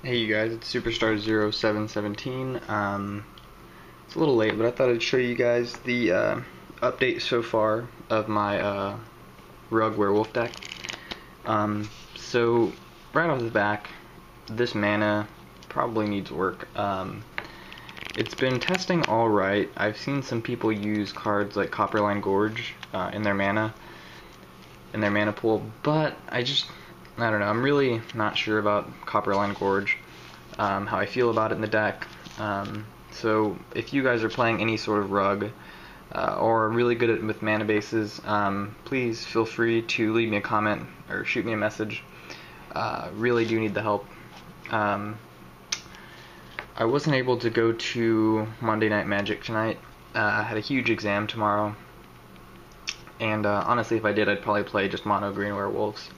Hey you guys, it's Superstar0717. It's a little late, but I thought I'd show you guys the update so far of my Rug Werewolf deck. So right off the back, this mana probably needs work. It's been testing alright. I've seen some people use cards like Copperline Gorge in their mana pool, but I don't know, I'm really not sure about Copperline Gorge, how I feel about it in the deck. So if you guys are playing any sort of rug, or are really good with mana bases, please feel free to leave me a comment or shoot me a message. Really do need the help. I wasn't able to go to Monday Night Magic tonight. I had a huge exam tomorrow. And honestly, if I did, I'd probably play just mono green werewolves.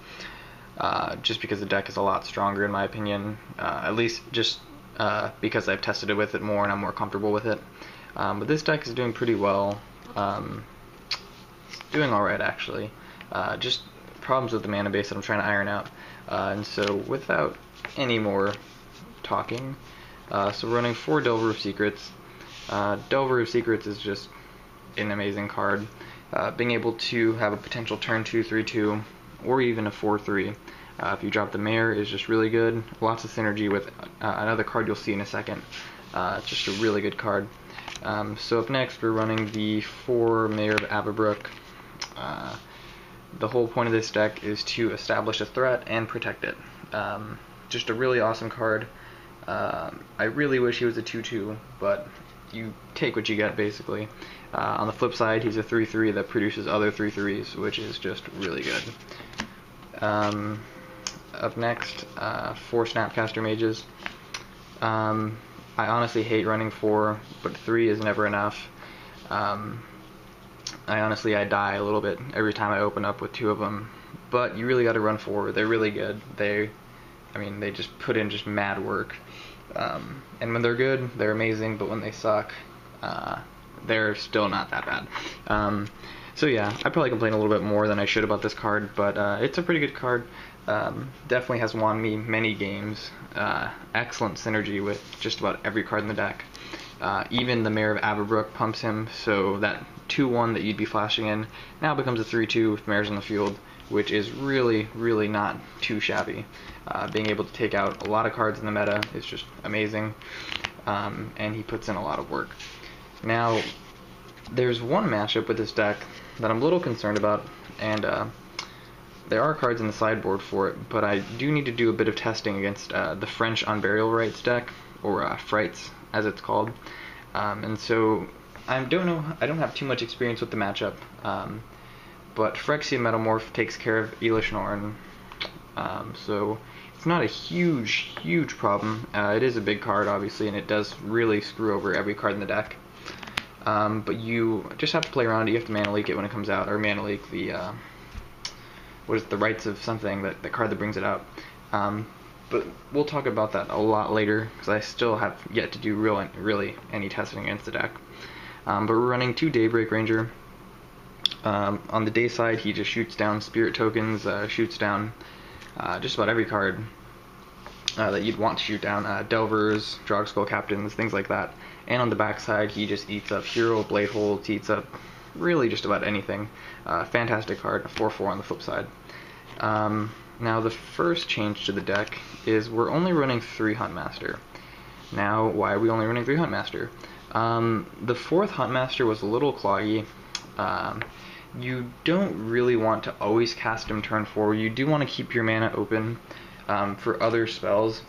Just because the deck is a lot stronger in my opinion. At least just because I've tested it with it more and I'm more comfortable with it. But this deck is doing pretty well. It's doing alright actually. Just problems with the mana base that I'm trying to iron out. And so without any more talking, so we're running 4 Delver of Secrets. Delver of Secrets is just an amazing card. Being able to have a potential turn 2, 3-2, or even a 4-3. If you drop the Mayor is just really good. Lots of synergy with another card you'll see in a second. It's just a really good card. So up next we're running the 4 Mayor of Avabruck. The whole point of this deck is to establish a threat and protect it. Just a really awesome card. I really wish he was a 2-2, but you take what you get basically. On the flip side, he's a 3-3 that produces other 3-3s, which is just really good. Up next, 4 Snapcaster Mages. I honestly hate running 4, but 3 is never enough. I die a little bit every time I open up with 2 of them, but you really got to run 4. They're really good. They just put in just mad work. And when they're good, they're amazing, but when they suck, they're still not that bad. So yeah, I probably complain a little bit more than I should about this card, but it's a pretty good card. Definitely has won me many games. Excellent synergy with just about every card in the deck. Even the Mayor of Avabruck pumps him, so that 2-1 that you'd be flashing in now becomes a 3-2 with Mayors on the field, which is really, really not too shabby. Being able to take out a lot of cards in the meta is just amazing, and he puts in a lot of work. Now, there's one matchup with this deck that I'm a little concerned about, and there are cards in the sideboard for it, but I do need to do a bit of testing against the French Unburial Rites deck, or Frights as it's called. And so I don't have too much experience with the matchup, but Phyrexian Metamorph takes care of Elesh Norn, so it's not a huge problem. It is a big card obviously, and it does really screw over every card in the deck. But you just have to play around it. You have to mana leak it when it comes out, or mana leak the the rights of something, the card that brings it out. But we'll talk about that a lot later, because I still have yet to do really any testing against the deck. But we're running 2 Daybreak Ranger. On the day side, he just shoots down spirit tokens, shoots down just about every card that you'd want to shoot down, Delvers, Drogskull Captains, things like that. And on the backside, he just eats up Hero, Blade Holds, eats up really just about anything. Fantastic card, a 4-4 on the flip side. Now the first change to the deck is we're only running 3 Huntmaster. Now, why are we only running 3 Huntmaster? The 4th Huntmaster was a little cloggy. You don't really want to always cast him turn 4. You do want to keep your mana open for other spells.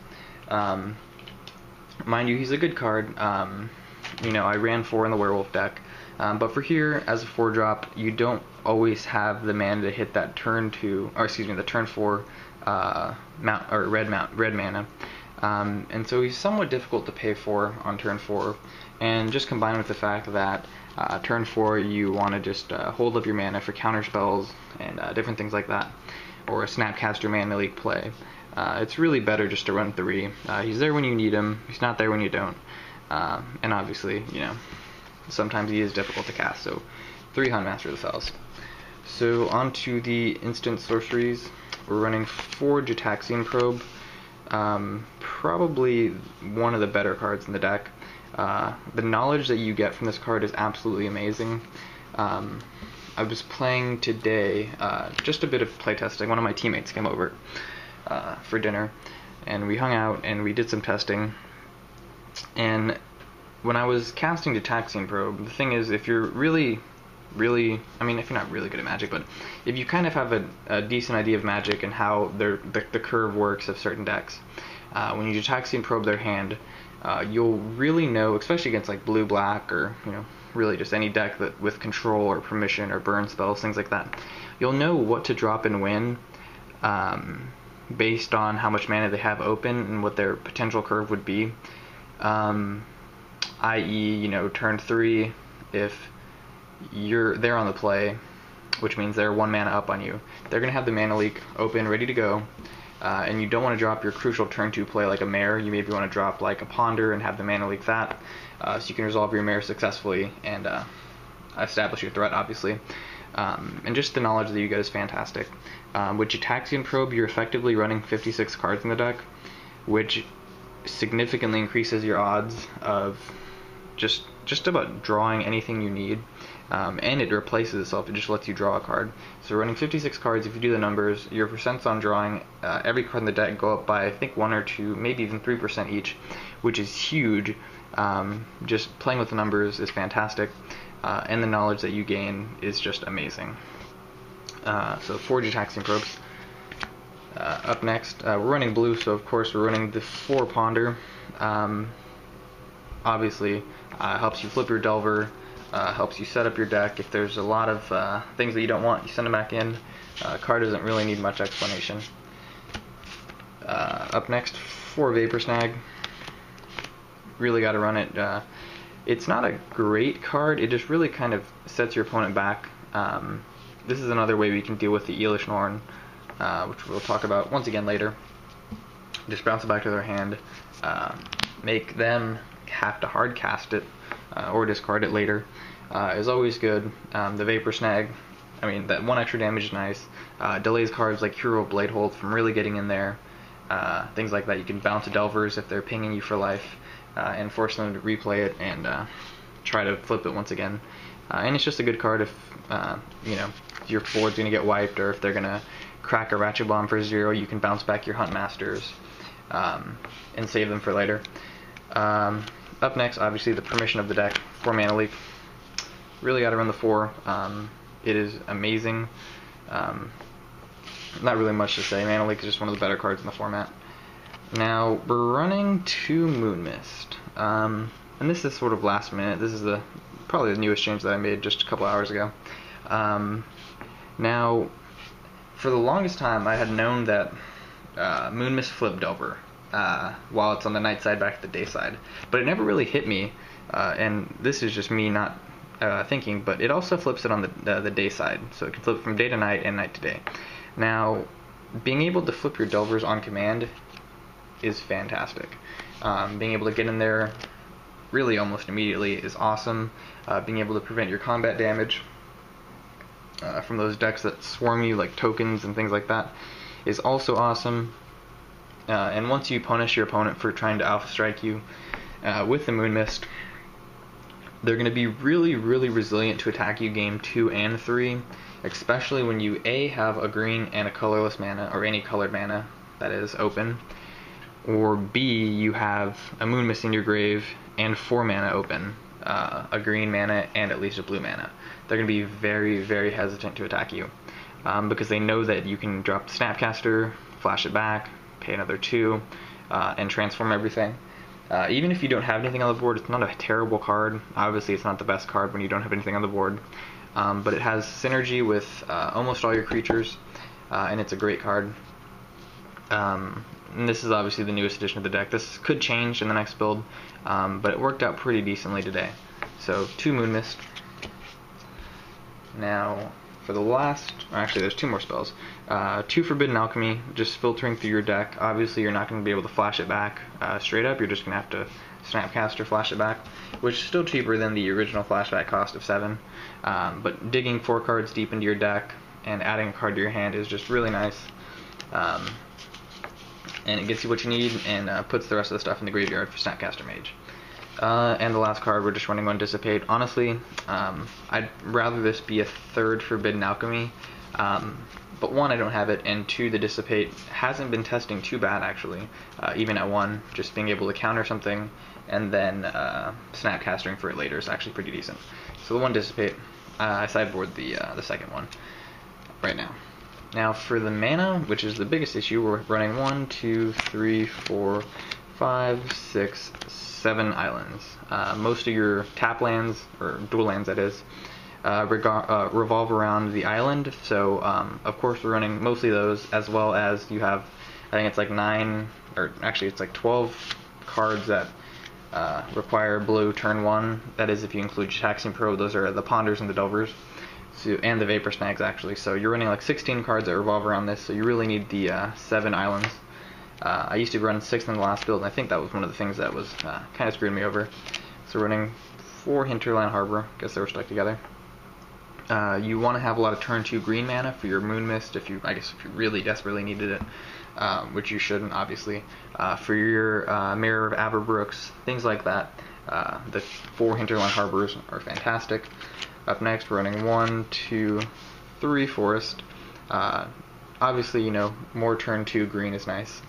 Mind you, he's a good card. I ran 4 in the werewolf deck, but for here, as a 4-drop, you don't always have the mana to hit that turn 2, or excuse me, the turn 4 red mana. And so he's somewhat difficult to pay for on turn 4, and just combined with the fact that turn 4 you want to just hold up your mana for counter spells and different things like that, or a Snapcaster Mana Leak play. It's really better just to run 3. He's there when you need him, he's not there when you don't. And obviously, sometimes he is difficult to cast, so 3 Huntmaster the Fells. So on to the instant sorceries. We're running 4 Gitaxian Probe. probably one of the better cards in the deck. The knowledge that you get from this card is absolutely amazing. I was playing today, just a bit of playtesting. One of my teammates came over for dinner, and we hung out and we did some testing. And when I was casting Gitaxian Probe, the thing is, if you're really, I mean, if you're not really good at Magic, but if you kind of have a decent idea of Magic and how the curve works of certain decks, when you Gitaxian Probe their hand, you'll really know, especially against like blue-black or, you know, really just any deck that with control or permission or burn spells, things like that, you'll know what to drop and when, based on how much mana they have open and what their potential curve would be. I.e., you know, turn 3, if they're on the play, which means they're 1 mana up on you, they're going to have the Mana Leak open, ready to go, and you don't want to drop your crucial turn 2 play like a Mare. You maybe want to drop like a Ponder and have the Mana Leak that, so you can resolve your Mare successfully and establish your threat, obviously. And just the knowledge that you get is fantastic. With Gitaxian Probe, you're effectively running 56 cards in the deck, which significantly increases your odds of just about drawing anything you need, and it replaces itself. It just lets you draw a card. So running 56 cards, if you do the numbers, your percents on drawing every card in the deck go up by, I think, 1 or 2, maybe even 3% each, which is huge. Just playing with the numbers is fantastic, and the knowledge that you gain is just amazing. So 4 Gitaxian Probes. Up next, we're running blue, so of course we're running the 4 Ponder. Obviously, helps you flip your Delver, helps you set up your deck. If there's a lot of things that you don't want, you send them back in. Card doesn't really need much explanation. Up next, 4 Vapor Snag. Really got to run it. It's not a great card, it just really kind of sets your opponent back. This is another way we can deal with the Eilish Norn, which we'll talk about once again later. Just bounce it back to their hand, make them have to hard cast it or discard it later, is always good. The Vapor Snag, I mean, that 1 extra damage is nice. Delays cards like Hero of Bladehold from really getting in there. Things like that. You can bounce Delvers if they're pinging you for life, and force them to replay it and try to flip it once again. And it's just a good card if you know, your board's going to get wiped, or if they're going to crack a Ratchet Bomb for 0, you can bounce back your Hunt Masters and save them for later. Up next, obviously, the Permission of the deck, 4 Mana Leak. Really got to run the 4. It is amazing. Not really much to say. Mana Leak is just one of the better cards in the format. Now, we're running 2 Moon Mist. And this is sort of last minute. This is probably the newest change that I made just a couple hours ago. Now, for the longest time, I had known that Moon Mist flip Delver while it's on the night side back to the day side, but it never really hit me, and this is just me not thinking, but it also flips it on the day side, so it can flip from day to night and night to day. Now, being able to flip your Delvers on command is fantastic. Being able to get in there really almost immediately is awesome. Being able to prevent your combat damage from those decks that swarm you, like tokens and things like that, is also awesome. And once you punish your opponent for trying to Alpha Strike you with the Moon Mist, they're going to be really, really resilient to attack you game 2 and 3, especially when you A, have a green and a colorless mana, or any colored mana that is open, or B, you have a Moon Mist in your grave and 4 mana open, a green mana and at least a blue mana. They're going to be very, very hesitant to attack you, because they know that you can drop the Snapcaster, flash it back, pay another 2, and transform everything. Even if you don't have anything on the board, it's not a terrible card. Obviously, it's not the best card when you don't have anything on the board, but it has synergy with almost all your creatures, and it's a great card. And this is obviously the newest edition of the deck. This could change in the next build, but it worked out pretty decently today. So 2 Moon Mist. Now, for the last, actually there's 2 more spells. 2 Forbidden Alchemy, just filtering through your deck. Obviously you're not going to be able to flash it back straight up, you're just going to have to Snapcaster flash it back, which is still cheaper than the original flashback cost of 7. But digging 4 cards deep into your deck and adding a card to your hand is just really nice. and it gets you what you need and puts the rest of the stuff in the graveyard for Snapcaster Mage. And the last card, we're just running on Dissipate. Honestly, I'd rather this be a third Forbidden Alchemy, but one, I don't have it, and two, the Dissipate hasn't been testing too bad actually, even at one, just being able to counter something and then Snapcastering for it later is actually pretty decent. So the one Dissipate, I sideboard the second one right now. Now for the mana, which is the biggest issue, we're running 1, 2, 3, 4, 5, 6, 7 islands. Most of your tap lands, or dual lands that is, revolve around the island, so of course we're running mostly those, as well as you have, I think it's like 9, or actually it's like 12 cards that require blue turn 1, that is if you include Taxing Pro. Those are the Ponders and the Delvers, so, and the Vapor Snags actually, so you're running like 16 cards that revolve around this, so you really need the 7 islands. I used to run 6 in the last build, and I think that was one of the things that was kind of screwing me over. So running 4 Hinterland Harbor, guess they were stuck together. You want to have a lot of turn 2 green mana for your Moon Mist, if you really desperately needed it, which you shouldn't, obviously. For your Mirror of Aberbrooks, things like that. The 4 Hinterland Harbors are fantastic. Up next, we're running 1, 2, 3 Forest. Obviously, you know, more turn 2 green is nice.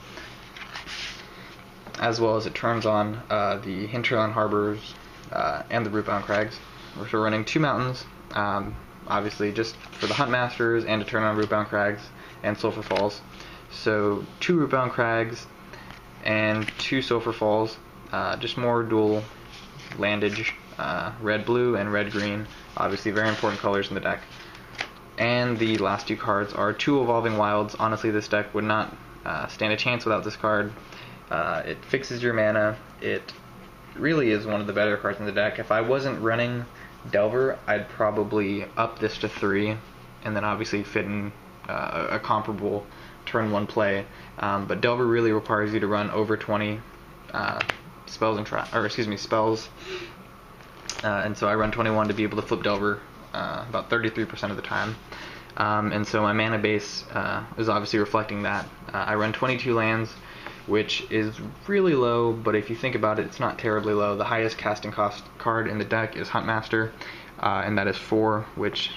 As well as it turns on the Hinterland Harbors and the Rootbound Crags. We're running 2 mountains. Obviously just for the Huntmasters and to turn on Rootbound Crags and Sulphur Falls. So 2 Rootbound Crags and 2 Sulphur Falls, just more dual landage, red-blue and red-green, obviously very important colors in the deck. And the last 2 cards are 2 Evolving Wilds. Honestly, this deck would not stand a chance without this card. It fixes your mana. It really is one of the better cards in the deck. If I wasn't running Delver, I'd probably up this to 3, and then obviously fit in a comparable turn 1 play. But Delver really requires you to run over 20 spells, and so I run 21 to be able to flip Delver about 33% of the time. And so my mana base is obviously reflecting that. I run 22 lands, which is really low, but if you think about it, it's not terribly low. The highest casting cost card in the deck is Huntmaster, and that is 4, which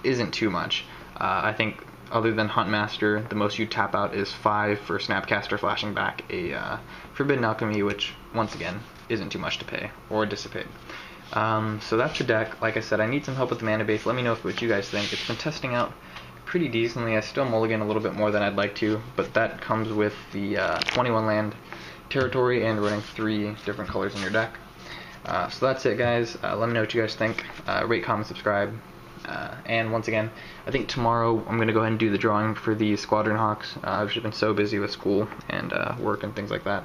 isn't too much. I think other than Huntmaster, the most you tap out is 5 for Snapcaster flashing back a Forbidden Alchemy, which, once again, isn't too much to pay, or Dissipate. So that's your deck. Like I said, I need some help with the mana base. Let me know what you guys think. It's been testing out pretty decently. I still mulligan a little bit more than I'd like to, but that comes with the 21 land territory and running 3 different colors in your deck. So that's it, guys. Let me know what you guys think. Rate, comment, subscribe. And once again, I think tomorrow I'm going to go ahead and do the drawing for the Squadron Hawks. I've just been so busy with school and work and things like that.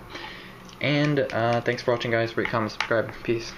And thanks for watching, guys. Rate, comment, subscribe. Peace.